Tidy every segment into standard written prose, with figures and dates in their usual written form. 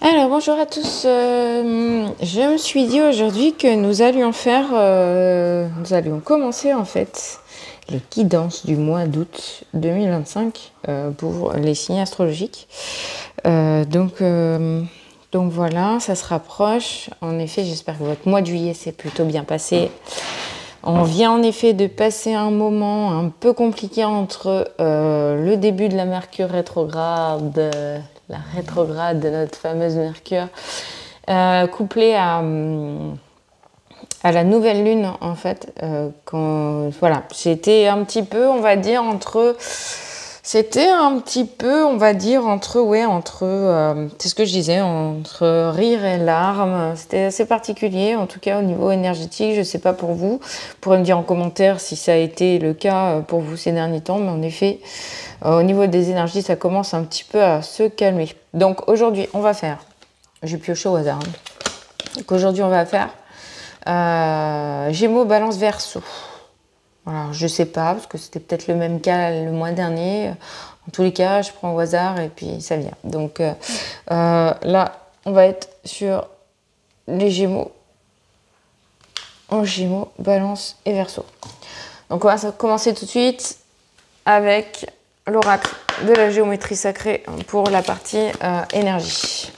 Alors bonjour à tous, je me suis dit aujourd'hui que nous allions commencer en fait les guidances du mois d'août 2025 pour les signes astrologiques. Donc voilà, ça se rapproche. En effet, j'espère que votre mois de juillet s'est plutôt bien passé. On vient en effet de passer un moment un peu compliqué entre le début de la Mercure rétrograde, la rétrograde de notre fameuse Mercure, couplée à la nouvelle lune en fait. Voilà, c'était un petit peu, on va dire, c'est ce que je disais, entre rire et larmes. C'était assez particulier, en tout cas au niveau énergétique. Je ne sais pas pour vous. Vous pourrez me dire en commentaire si ça a été le cas pour vous ces derniers temps. Mais en effet, au niveau des énergies, ça commence un petit peu à se calmer. Donc aujourd'hui, on va faire... J'ai pioché au hasard. Donc aujourd'hui, on va faire Gémeaux, Balance, Verseau. Voilà, je sais pas, parce que c'était peut-être le même cas le mois dernier. En tous les cas, je prends au hasard et puis ça vient. Donc là, on va être sur les Gémeaux. En Gémeaux, Balance et Verseau. Donc on va commencer tout de suite avec l'oracle de la géométrie sacrée pour la partie énergie.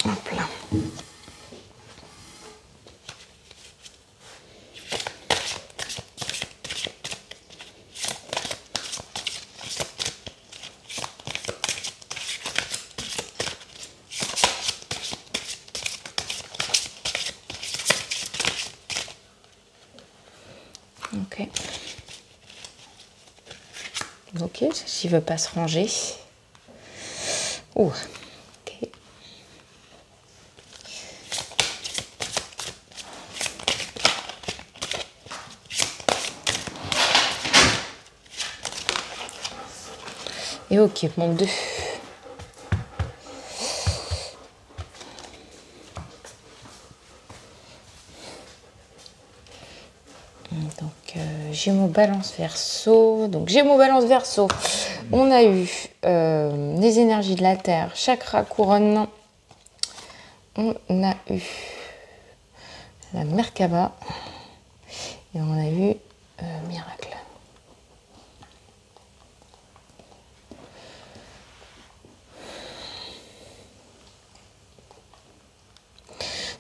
Hop là. Ok. Ok, ceci ne veut pas se ranger. Oh, ok. Et ok, mon 2. Donc, Gémeaux, Balance, Verseau. Donc, Gémeaux, Balance, Verseau. On a eu les énergies de la Terre, chakra, couronne. On a eu la Merkaba. Et on a eu Miracle.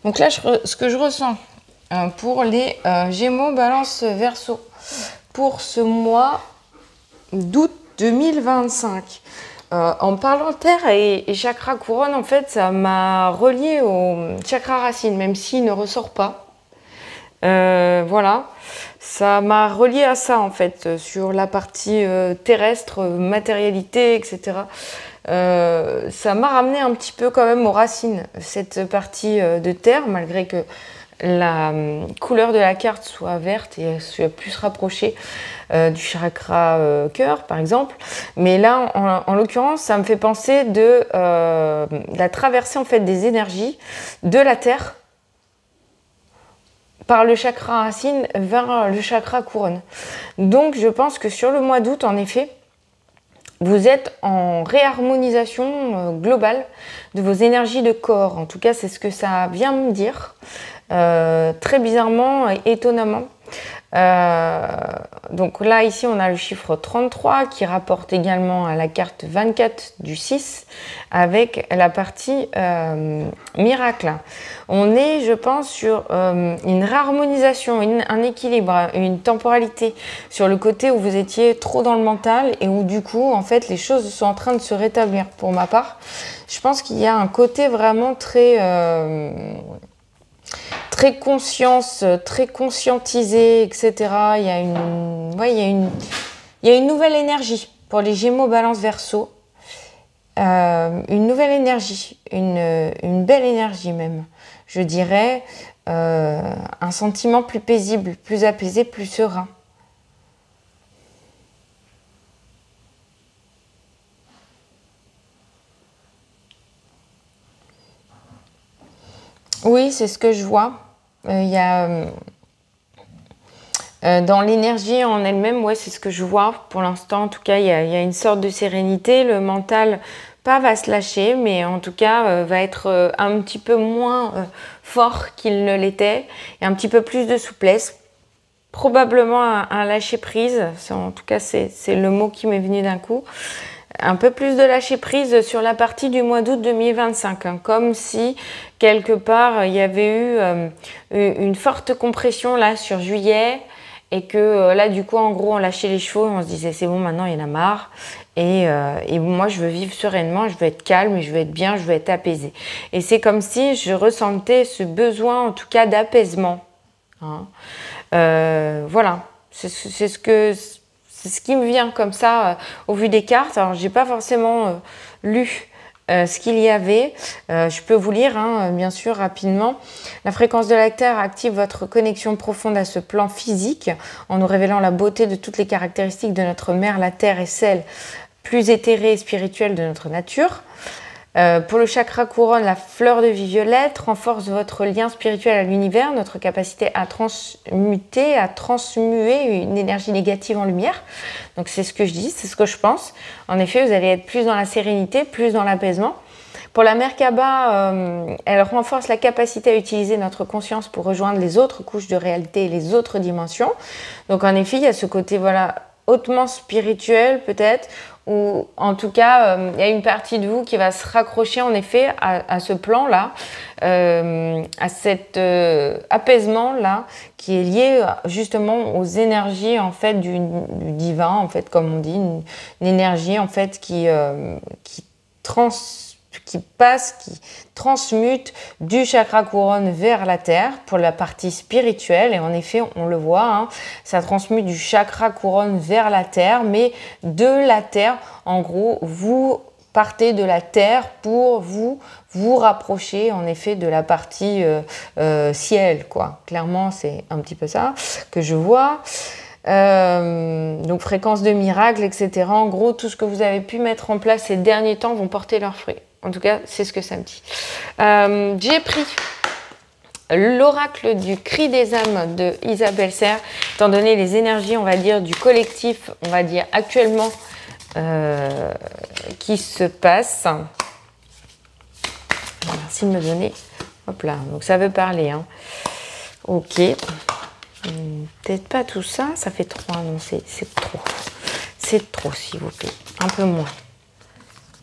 Donc là, ce que je ressens pour les Gémeaux, Balance, Verseau, pour ce mois d'août 2025. En parlant terre et chakra couronne, en fait, ça m'a relié au chakra racine, même s'il ne ressort pas. Voilà, ça m'a relié à ça, en fait, sur la partie terrestre, matérialité, etc. Ça m'a ramené un petit peu quand même aux racines, cette partie de terre, malgré que la couleur de la carte soit verte et soit plus rapprochée du chakra cœur, par exemple. Mais là, en l'occurrence, ça me fait penser de la traversée en fait, des énergies de la terre par le chakra racine vers le chakra couronne. Donc, je pense que sur le mois d'août, en effet, vous êtes en réharmonisation globale de vos énergies de corps. En tout cas, c'est ce que ça vient me dire. Très bizarrement et étonnamment. Donc là, ici, on a le chiffre 33 qui rapporte également à la carte 24 du 6 avec la partie miracle. On est, je pense, sur une réharmonisation, un équilibre, une temporalité sur le côté où vous étiez trop dans le mental et où du coup, en fait, les choses sont en train de se rétablir pour ma part. Je pense qu'il y a un côté vraiment très conscience, très conscientisé, etc. Il y a une nouvelle énergie pour les Gémeaux, Balance, Verseau. Une nouvelle énergie, une belle énergie même. Je dirais un sentiment plus paisible, plus apaisé, plus serein. Oui, c'est ce que je vois. Il y a Dans l'énergie en elle-même, ouais, c'est ce que je vois pour l'instant. En tout cas, il y a une sorte de sérénité. Le mental, pas va se lâcher, mais en tout cas, va être un petit peu moins fort qu'il ne l'était et un petit peu plus de souplesse. Probablement un lâcher-prise. En tout cas, c'est le mot qui m'est venu d'un coup. Un peu plus de lâcher-prise sur la partie du mois d'août 2025, hein, comme si quelque part il y avait eu une forte compression là sur juillet et que là du coup en gros on lâchait les chevaux et on se disait c'est bon maintenant il y en a marre et moi je veux vivre sereinement, je veux être calme, je veux être bien, je veux être apaisée. Et c'est comme si je ressentais ce besoin en tout cas d'apaisement. Hein. Voilà, c'est ce qui me vient comme ça au vu des cartes. Alors, j'ai pas forcément lu ce qu'il y avait. Je peux vous lire, hein, bien sûr, rapidement. La fréquence de la Terre active votre connexion profonde à ce plan physique en nous révélant la beauté de toutes les caractéristiques de notre mère, la Terre, et celles plus éthérées et spirituelles de notre nature. Pour le chakra couronne, la fleur de vie violette renforce votre lien spirituel à l'univers, notre capacité à transmuter, à transmuer une énergie négative en lumière. Donc c'est ce que je dis, c'est ce que je pense. En effet, vous allez être plus dans la sérénité, plus dans l'apaisement. Pour la Merkaba, elle renforce la capacité à utiliser notre conscience pour rejoindre les autres couches de réalité et les autres dimensions. Donc en effet, il y a ce côté voilà, hautement spirituel peut-être, ou en tout cas, il y a une partie de vous qui va se raccrocher en effet à ce plan-là, à cet apaisement-là, qui est lié justement aux énergies en fait du divin, en fait, comme on dit, une énergie en fait qui transmute du chakra couronne vers la terre pour la partie spirituelle. Et en effet, on le voit, hein, ça transmute du chakra couronne vers la terre, mais de la terre, en gros, vous partez de la terre pour vous rapprocher en effet de la partie ciel, quoi. Clairement, c'est un petit peu ça que je vois. Donc fréquence de miracle, etc. En gros, tout ce que vous avez pu mettre en place ces derniers temps vont porter leurs fruits. En tout cas, c'est ce que ça me dit. J'ai pris l'oracle du cri des âmes de Isabelle Serre, étant donné les énergies, on va dire, du collectif, on va dire actuellement, qui se passe. Merci de me donner. Hop là, donc ça veut parler. Hein. Ok. Peut-être pas tout ça, ça fait 3, non, c'est trop. C'est trop, s'il vous plaît. Un peu moins.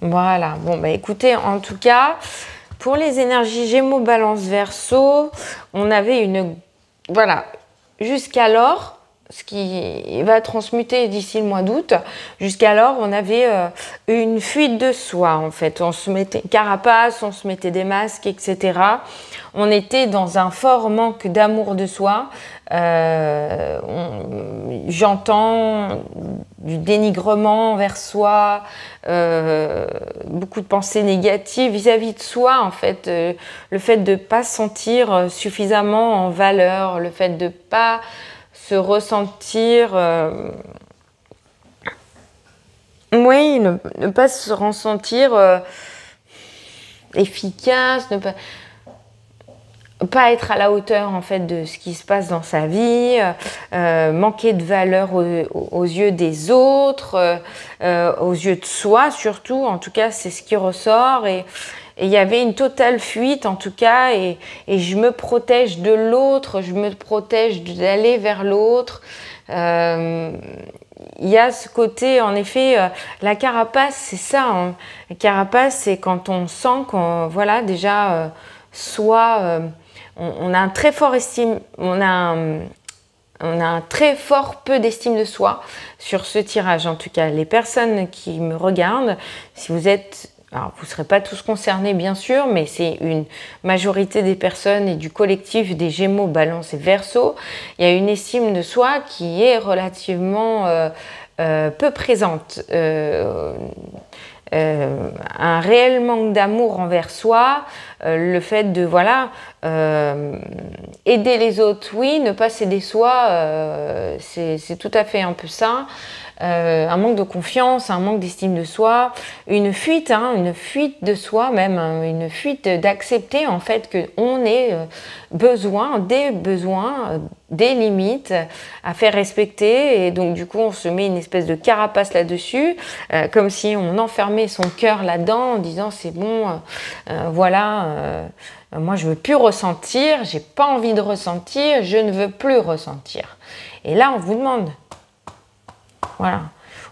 Voilà, bon, bah écoutez, en tout cas, pour les énergies Gémeaux, Balance, Verseau, on avait une... Voilà, jusqu'alors, ce qui va transmuter d'ici le mois d'août, jusqu'alors, on avait une fuite de soi, en fait. On se mettait une carapace, on se mettait des masques, etc. On était dans un fort manque d'amour de soi. J'entends du dénigrement envers soi, beaucoup de pensées négatives vis-à-vis de soi, en fait. Le fait de ne pas se sentir suffisamment en valeur, le fait de ne pas se ressentir... oui, ne pas se ressentir efficace, ne pas être à la hauteur en fait de ce qui se passe dans sa vie, manquer de valeur aux yeux des autres, aux yeux de soi surtout. En tout cas, c'est ce qui ressort et il y avait une totale fuite en tout cas et je me protège de l'autre, je me protège d'aller vers l'autre. Il y a ce côté, en effet, la carapace, c'est ça. Hein. La carapace, c'est quand on sent qu'on, voilà, déjà, soit on a un très fort estime, on a un très fort peu d'estime de soi sur ce tirage. En tout cas, les personnes qui me regardent, si vous êtes... Alors, vous ne serez pas tous concernés, bien sûr, mais c'est une majorité des personnes et du collectif des Gémeaux, Balance et Verseau. Il y a une estime de soi qui est relativement peu présente. Un réel manque d'amour envers soi, le fait de voilà aider les autres, oui, ne pas s'aider soi, c'est tout à fait un peu ça. un manque de confiance, un manque d'estime de soi, une fuite de soi même, hein, une fuite d'accepter en fait qu'on ait besoin, des limites à faire respecter, et donc du coup on se met une espèce de carapace là-dessus, comme si on enfermait son cœur là-dedans en disant c'est bon, voilà, moi je veux plus ressentir, j'ai pas envie de ressentir, je ne veux plus ressentir. Et là on vous demande, voilà,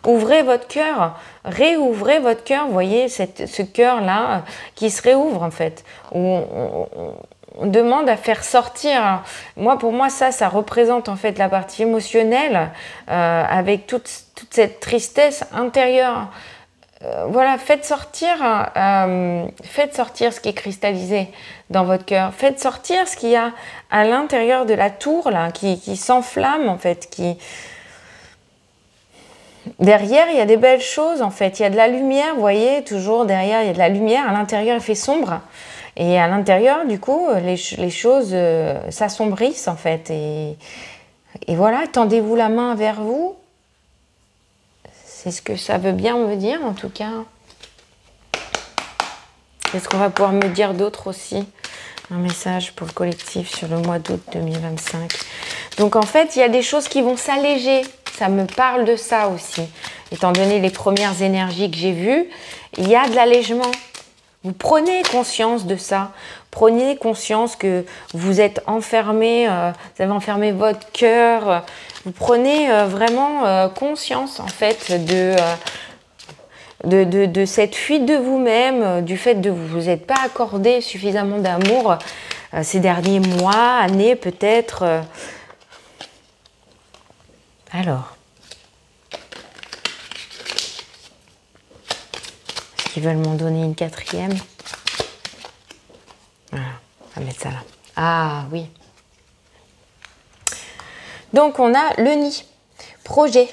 ouvrez votre cœur, réouvrez votre cœur, vous voyez ce cœur-là qui se réouvre en fait, où on demande à faire sortir. Alors, pour moi, ça représente en fait la partie émotionnelle, avec toute cette tristesse intérieure. Voilà, faites sortir ce qui est cristallisé dans votre cœur. Faites sortir ce qu'il y a à l'intérieur de la tour là, qui s'enflamme en fait, Derrière, il y a des belles choses en fait. Il y a de la lumière, vous voyez, toujours derrière, il y a de la lumière. À l'intérieur, il fait sombre. Et à l'intérieur, du coup, les choses s'assombrissent en fait. Et voilà, tendez-vous la main vers vous. C'est ce que ça veut bien me dire en tout cas. Qu'est-ce qu'on va pouvoir me dire d'autre aussi? Un message pour le collectif sur le mois d'août 2025. Donc en fait, il y a des choses qui vont s'alléger. Ça me parle de ça aussi. Étant donné les premières énergies que j'ai vues, il y a de l'allègement. Vous prenez conscience de ça. Prenez conscience que vous êtes enfermé, vous avez enfermé votre cœur. Vous prenez vraiment conscience en fait de cette fuite de vous-même, du fait de vous n'êtes pas accordé suffisamment d'amour ces derniers mois, années peut-être. Alors, est-ce qu'ils veulent m'en donner une quatrième? Voilà, on va mettre ça là. Ah oui. Donc on a le nid, projet.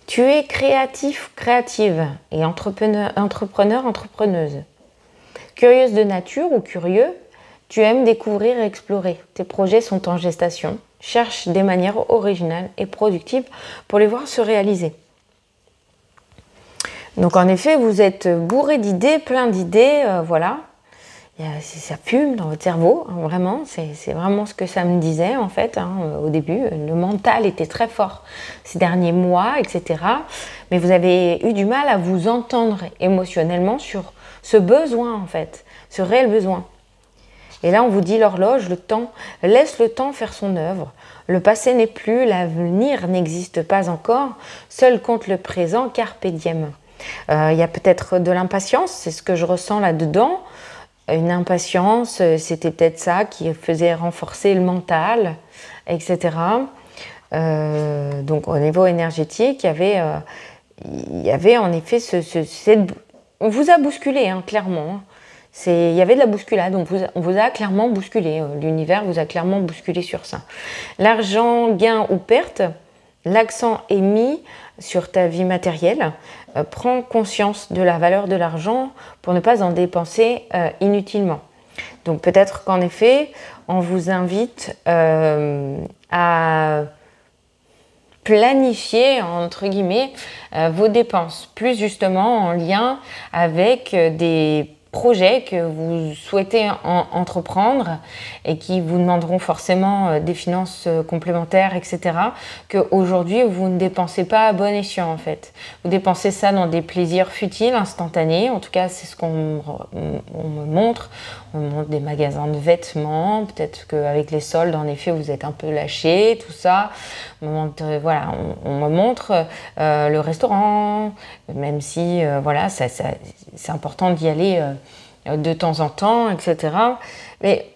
Tu es créatif, créative et entrepreneur, entrepreneuse. Curieuse de nature ou curieux, tu aimes découvrir et explorer. Tes projets sont en gestation. Cherche des manières originales et productives pour les voir se réaliser. Donc en effet, vous êtes bourré d'idées, plein d'idées, voilà. Ça fume dans votre cerveau, hein, vraiment. C'est vraiment ce que ça me disait en fait, hein, au début. Le mental était très fort ces derniers mois, etc. Mais vous avez eu du mal à vous entendre émotionnellement sur ce besoin en fait, ce réel besoin. Et là, on vous dit l'horloge, le temps, laisse le temps faire son œuvre. Le passé n'est plus, l'avenir n'existe pas encore. Seul compte le présent, carpe diem. Il y a peut-être de l'impatience, c'est ce que je ressens là-dedans. Une impatience, c'était peut-être ça qui faisait renforcer le mental, etc. Donc au niveau énergétique, il y avait en effet on vous a bousculé, hein, clairement. Il y avait de la bousculade, on vous a clairement bousculé. L'univers vous a clairement bousculé sur ça. L'argent, gain ou perte, l'accent est mis sur ta vie matérielle. Prends conscience de la valeur de l'argent pour ne pas en dépenser inutilement. Donc peut-être qu'en effet, on vous invite à planifier, entre guillemets, vos dépenses, plus justement en lien avec des projets que vous souhaitez entreprendre et qui vous demanderont forcément des finances complémentaires, etc. Qu'aujourd'hui, vous ne dépensez pas à bon escient, en fait. Vous dépensez ça dans des plaisirs futiles, instantanés. En tout cas, c'est ce qu'on me montre. On me montre des magasins de vêtements. Peut-être qu'avec les soldes, en effet, vous êtes un peu lâché, tout ça. On me montre le restaurant, même si, voilà, c'est important d'y aller de temps en temps, etc. Mais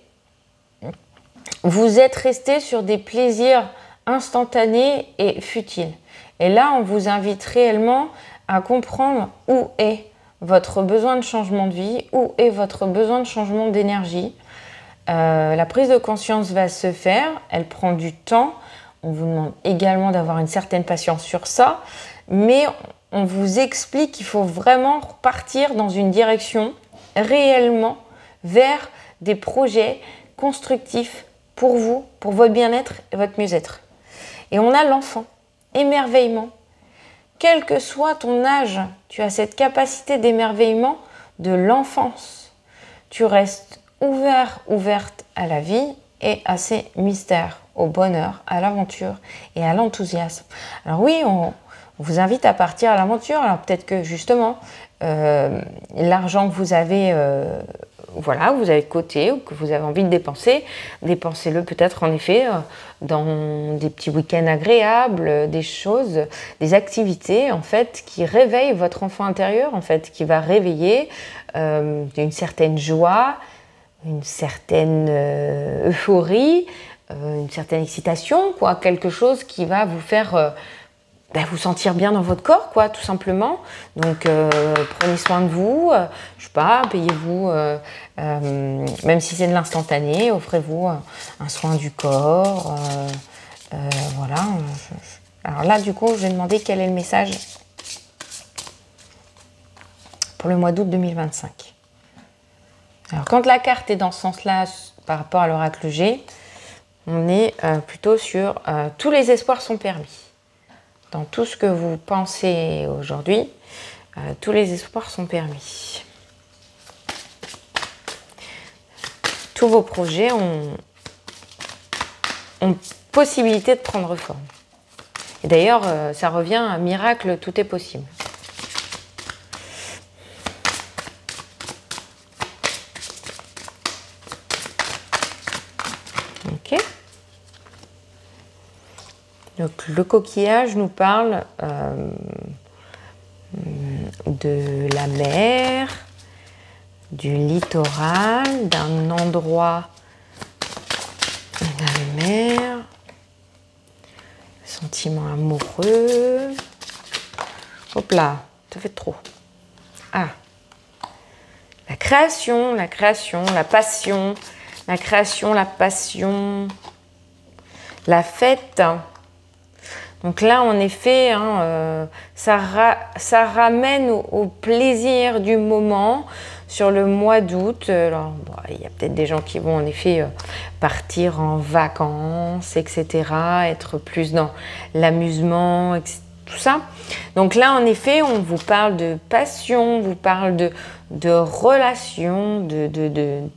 vous êtes resté sur des plaisirs instantanés et futiles. Et là, on vous invite réellement à comprendre où est votre besoin de changement de vie, où est votre besoin de changement d'énergie. La prise de conscience va se faire, elle prend du temps. On vous demande également d'avoir une certaine patience sur ça, mais on vous explique qu'il faut vraiment partir dans une direction réellement vers des projets constructifs pour vous, pour votre bien-être et votre mieux-être. Et on a l'enfant, émerveillement. Quel que soit ton âge, tu as cette capacité d'émerveillement de l'enfance. Tu restes ouvert, ouverte à la vie et à ses mystères, au bonheur, à l'aventure et à l'enthousiasme. Alors oui, on vous invite à partir à l'aventure. Alors peut-être que justement, l'argent que vous avez, voilà, vous avez de côté ou que vous avez envie de dépenser, dépensez-le peut-être en effet dans des petits week-ends agréables, des choses, des activités en fait qui réveillent votre enfant intérieur, en fait, qui va réveiller une certaine joie, une certaine euphorie, une certaine excitation, quoi, quelque chose qui va vous faire vous sentir bien dans votre corps, quoi, tout simplement. Donc, prenez soin de vous, je sais pas, payez-vous, même si c'est de l'instantané, offrez-vous un soin du corps, voilà. Alors là, du coup, je vais demander quel est le message pour le mois d'août 2025. Alors, quand la carte est dans ce sens-là, par rapport à l'oracle G, on est plutôt sur tous les espoirs sont permis. Dans tout ce que vous pensez aujourd'hui, tous les espoirs sont permis. Tous vos projets ont possibilité de prendre forme. Et d'ailleurs, ça revient à un miracle, tout est possible. Ok. Donc, le coquillage nous parle de la mer, du littoral, d'un endroit de la mer, sentiment amoureux. Hop là, ça fait trop. Ah, la création, la passion, la création, la passion, la fête. Donc là, en effet, hein, ça ramène au plaisir du moment sur le mois d'août. Alors, bon, il y a peut-être des gens qui vont en effet partir en vacances, etc., être plus dans l'amusement, tout ça. Donc là, en effet, on vous parle de passion, on vous parle de relations, de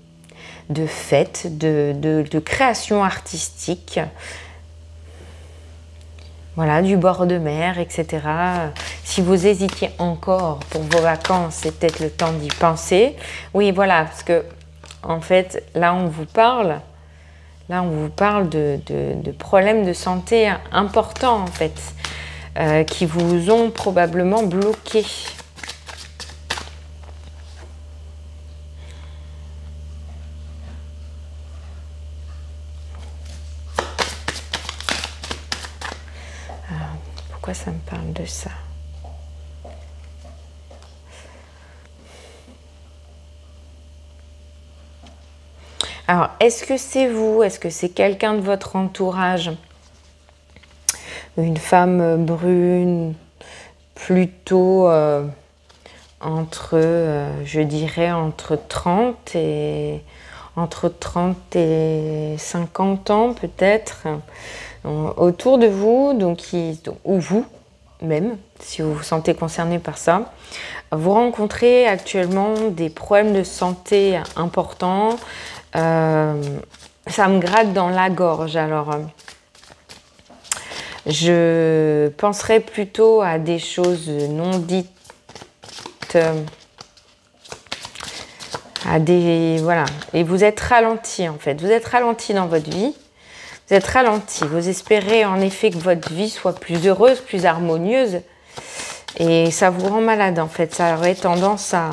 fêtes, de création artistique. Voilà, du bord de mer, etc. Si vous hésitiez encore pour vos vacances, c'est peut-être le temps d'y penser. Oui, voilà, parce que, en fait, là, on vous parle de problèmes de santé importants, en fait, qui vous ont probablement bloqué. Pourquoi ça me parle de ça? Alors, est-ce que c'est vous? Est-ce que c'est quelqu'un de votre entourage? Une femme brune, plutôt entre, je dirais, entre 30 et 50 ans peut-être, autour de vous, donc ou vous même, si vous vous sentez concerné par ça. Vous rencontrez actuellement des problèmes de santé importants. Ça me gratte dans la gorge. Alors, je penserais plutôt à des choses non dites, voilà. Et vous êtes ralenti en fait. Vous êtes ralenti dans votre vie. Vous êtes ralenti. Vous espérez en effet que votre vie soit plus heureuse, plus harmonieuse. Et ça vous rend malade en fait. Ça aurait tendance à...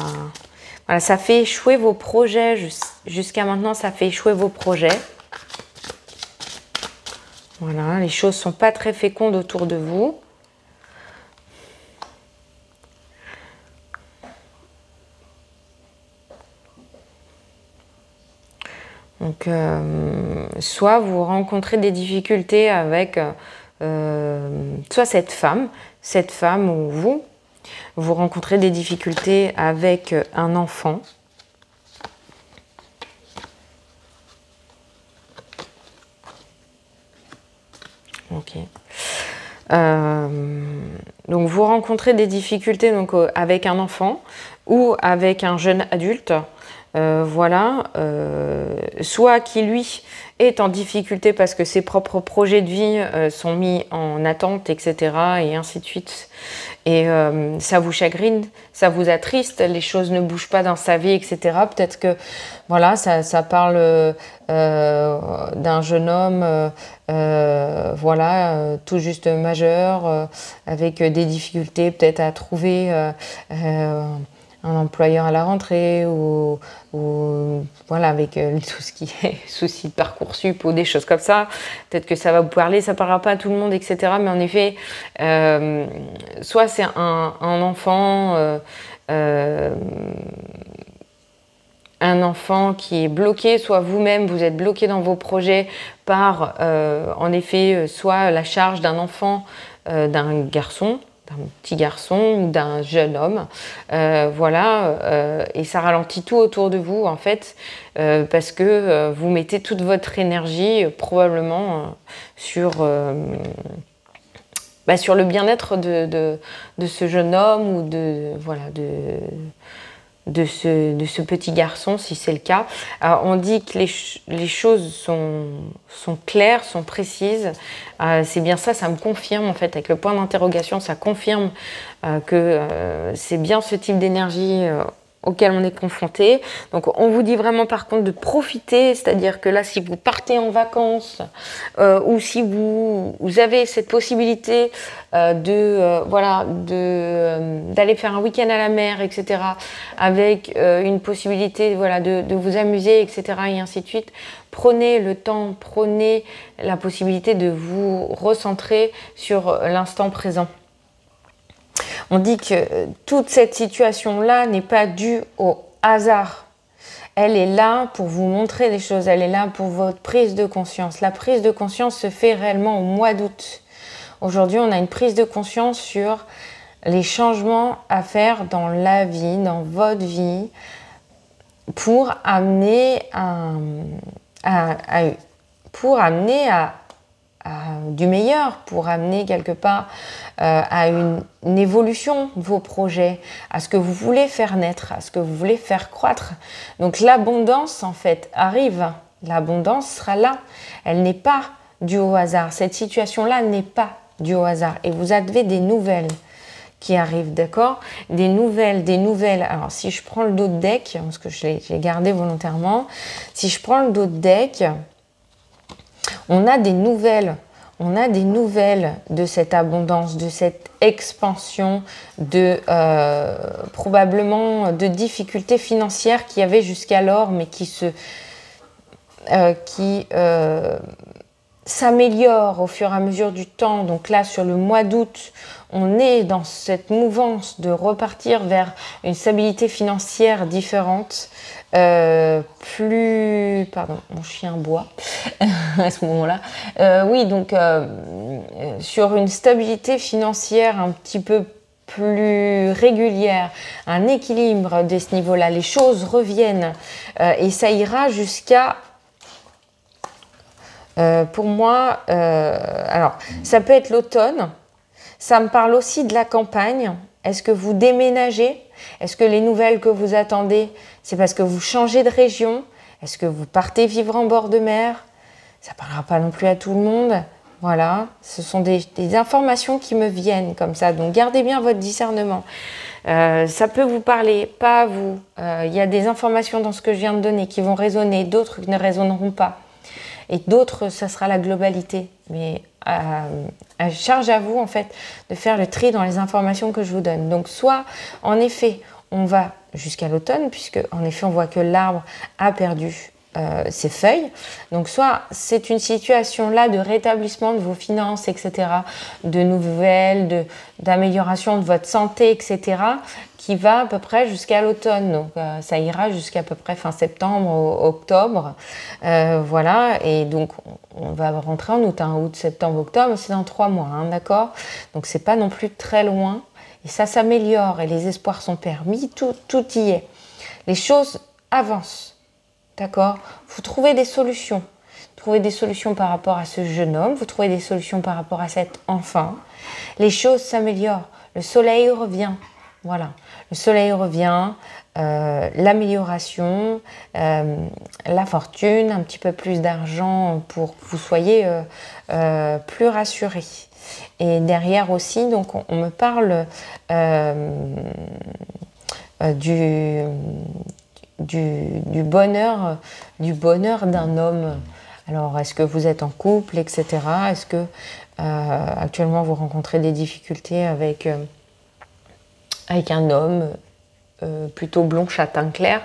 Voilà, ça fait échouer vos projets. Jusqu'à maintenant, ça fait échouer vos projets. Voilà, les choses ne sont pas très fécondes autour de vous. Donc, soit vous rencontrez des difficultés avec soit cette femme ou vous rencontrez des difficultés avec un enfant. Ok. Donc vous rencontrez des difficultés donc, avec un enfant ou avec un jeune adulte, voilà, soit qui lui est en difficulté parce que ses propres projets de vie sont mis en attente, etc. et ainsi de suite. Et ça vous chagrine, ça vous attriste, les choses ne bougent pas dans sa vie, etc. Peut-être que voilà, ça parle d'un jeune homme voilà, tout juste majeur, avec des difficultés peut-être à trouver un employeur à la rentrée ou voilà, avec tout ce qui est souci de Parcoursup ou des choses comme ça. Peut-être que ça va vous parler, ça ne parlera pas à tout le monde, etc. Mais en effet, soit c'est un enfant qui est bloqué, soit vous-même, vous êtes bloqué dans vos projets par, en effet, soit la charge d'un enfant, d'un garçon, d'un petit garçon ou d'un jeune homme, voilà, et ça ralentit tout autour de vous, en fait, parce que vous mettez toute votre énergie, probablement, sur le bien-être de ce jeune homme ou voilà, de ce petit garçon, si c'est le cas. Alors, on dit que les choses sont claires, sont précises. C'est bien ça, ça me confirme en fait, avec le point d'interrogation, ça confirme que c'est bien ce type d'énergie auquel on est confronté. Donc on vous dit vraiment par contre de profiter, c'est-à-dire que là si vous partez en vacances ou si vous avez cette possibilité voilà, d'aller faire un week-end à la mer, etc., avec une possibilité voilà, de vous amuser, etc., et ainsi de suite, prenez le temps, prenez la possibilité de vous recentrer sur l'instant présent. On dit que toute cette situation-là n'est pas due au hasard. Elle est là pour vous montrer des choses, elle est là pour votre prise de conscience. La prise de conscience se fait réellement au mois d'août. Aujourd'hui, on a une prise de conscience sur les changements à faire dans la vie, dans votre vie, pour amener du meilleur, pour amener quelque part à une évolution de vos projets, à ce que vous voulez faire naître, à ce que vous voulez faire croître. Donc l'abondance en fait arrive, l'abondance sera là, elle n'est pas due au hasard, cette situation-là n'est pas due au hasard et vous avez des nouvelles qui arrivent, d'accord? Des nouvelles. Alors si je prends le dos de deck, parce que j'ai gardé volontairement, si je prends le dos de deck, on a des nouvelles de cette abondance, de cette expansion, de probablement de difficultés financières qu'il y avait jusqu'alors, mais qui s'améliorent au fur et à mesure du temps. Donc là, sur le mois d'août, on est dans cette mouvance de repartir vers une stabilité financière différente. Pardon, mon chien boit à ce moment-là. Oui, donc sur une stabilité financière un petit peu plus régulière, un équilibre de ce niveau-là, les choses reviennent et ça ira jusqu'à pour moi, alors ça peut être l'automne, ça me parle aussi de la campagne. Est-ce que vous déménagez? Est-ce que les nouvelles que vous attendez, c'est parce que vous changez de région? Est-ce que vous partez vivre en bord de mer? Ça ne parlera pas non plus à tout le monde. Voilà, ce sont des informations qui me viennent comme ça. Donc gardez bien votre discernement. Ça peut vous parler, pas à vous. Il y a des informations dans ce que je viens de donner qui vont résonner, d'autres qui ne résonneront pas. Et d'autres, ça sera la globalité. Mais charge à vous, en fait, de faire le tri dans les informations que je vous donne. Donc, soit, en effet, on va jusqu'à l'automne, puisque, en effet, on voit que l'arbre a perdu ses feuilles. Donc, soit c'est une situation là de rétablissement de vos finances, etc., de nouvelles, d'amélioration de votre santé, etc., qui va à peu près jusqu'à l'automne. Donc, ça ira jusqu'à peu près fin septembre, octobre. Voilà. Et donc, on va rentrer en août. Août, septembre, octobre, c'est dans 3 mois. Hein, d'accord? Donc, c'est pas non plus très loin. Et ça s'améliore et les espoirs sont permis. Tout y est. Les choses avancent. D'accord? Vous trouvez des solutions. trouvez des solutions par rapport à ce jeune homme, vous trouvez des solutions par rapport à cet enfant. Les choses s'améliorent, le soleil revient. Voilà, le soleil revient, l'amélioration, la fortune, un petit peu plus d'argent pour que vous soyez plus rassurés. Et derrière aussi, donc on me parle du bonheur d'un homme. Alors, est-ce que vous êtes en couple, etc. Est-ce que actuellement vous rencontrez des difficultés avec un homme plutôt blond, châtain clair,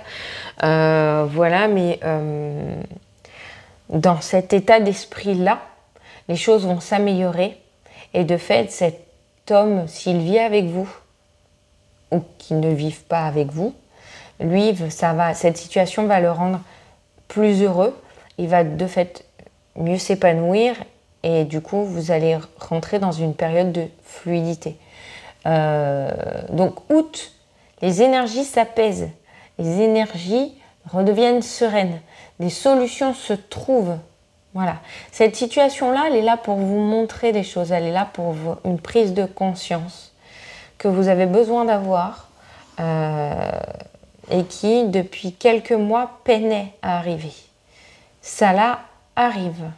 voilà, mais dans cet état d'esprit-là, les choses vont s'améliorer et de fait, cet homme, s'il vit avec vous ou qu'il ne vive pas avec vous, lui, cette situation va le rendre plus heureux, il va de fait mieux s'épanouir et du coup, vous allez rentrer dans une période de fluidité. Donc, août, les énergies s'apaisent, les énergies redeviennent sereines, des solutions se trouvent. Voilà. Cette situation-là, elle est là pour vous montrer des choses, elle est là pour une prise de conscience que vous avez besoin d'avoir et qui, depuis quelques mois, peinait à arriver. Ça là arrive.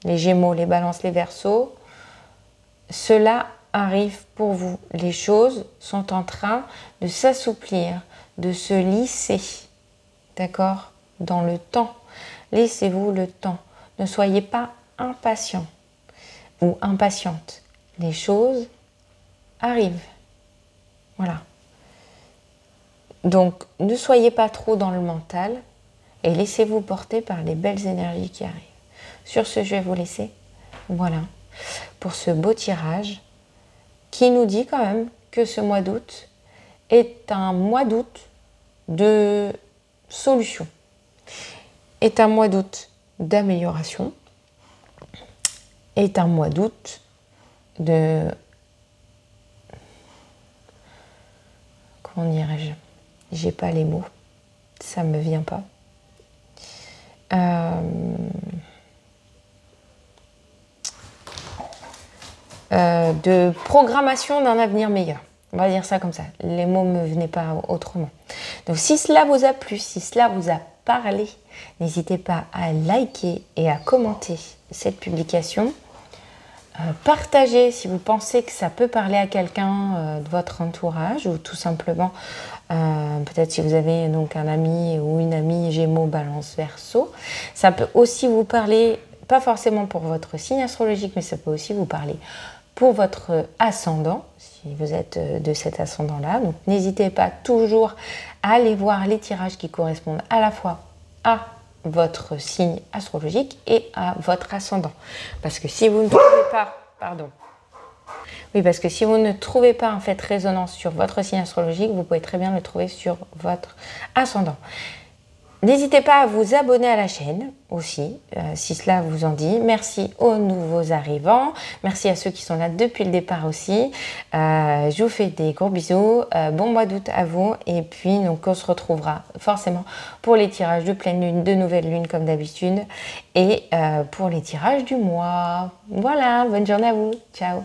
Les Gémeaux, les Balances, les Verseaux, cela arrive pour vous. Les choses sont en train de s'assouplir, de se lisser, d'accord, dans le temps. Laissez-vous le temps. Ne soyez pas impatient ou impatiente. Les choses arrivent. Voilà. Donc, ne soyez pas trop dans le mental et laissez-vous porter par les belles énergies qui arrivent. Sur ce, je vais vous laisser. Voilà. Pour ce beau tirage qui nous dit quand même que ce mois d'août est un mois d'août de solution, est un mois d'août d'amélioration, est un mois d'août de... Comment dirais-je? J'ai pas les mots, ça me vient pas. De programmation d'un avenir meilleur. On va dire ça comme ça. Les mots ne me venaient pas autrement. Donc si cela vous a plu, si cela vous a parlé, n'hésitez pas à liker et à commenter cette publication. Partagez si vous pensez que ça peut parler à quelqu'un de votre entourage ou tout simplement peut-être si vous avez donc un ami ou une amie Gémeaux, Balance, Verseau. Ça peut aussi vous parler, pas forcément pour votre signe astrologique, mais ça peut aussi vous parler pour votre ascendant, si vous êtes de cet ascendant-là. Donc n'hésitez pas toujours à aller voir les tirages qui correspondent à la fois à votre signe astrologique et à votre ascendant. Parce que si vous ne trouvez pas, parce que si vous ne trouvez pas en fait résonance sur votre signe astrologique, vous pouvez très bien le trouver sur votre ascendant. N'hésitez pas à vous abonner à la chaîne aussi, si cela vous en dit. Merci aux nouveaux arrivants. Merci à ceux qui sont là depuis le départ aussi. Je vous fais des gros bisous. Bon mois d'août à vous. Et puis, donc, on se retrouvera forcément pour les tirages de pleine lune, de nouvelle lune comme d'habitude. Et pour les tirages du mois. Voilà, bonne journée à vous. Ciao.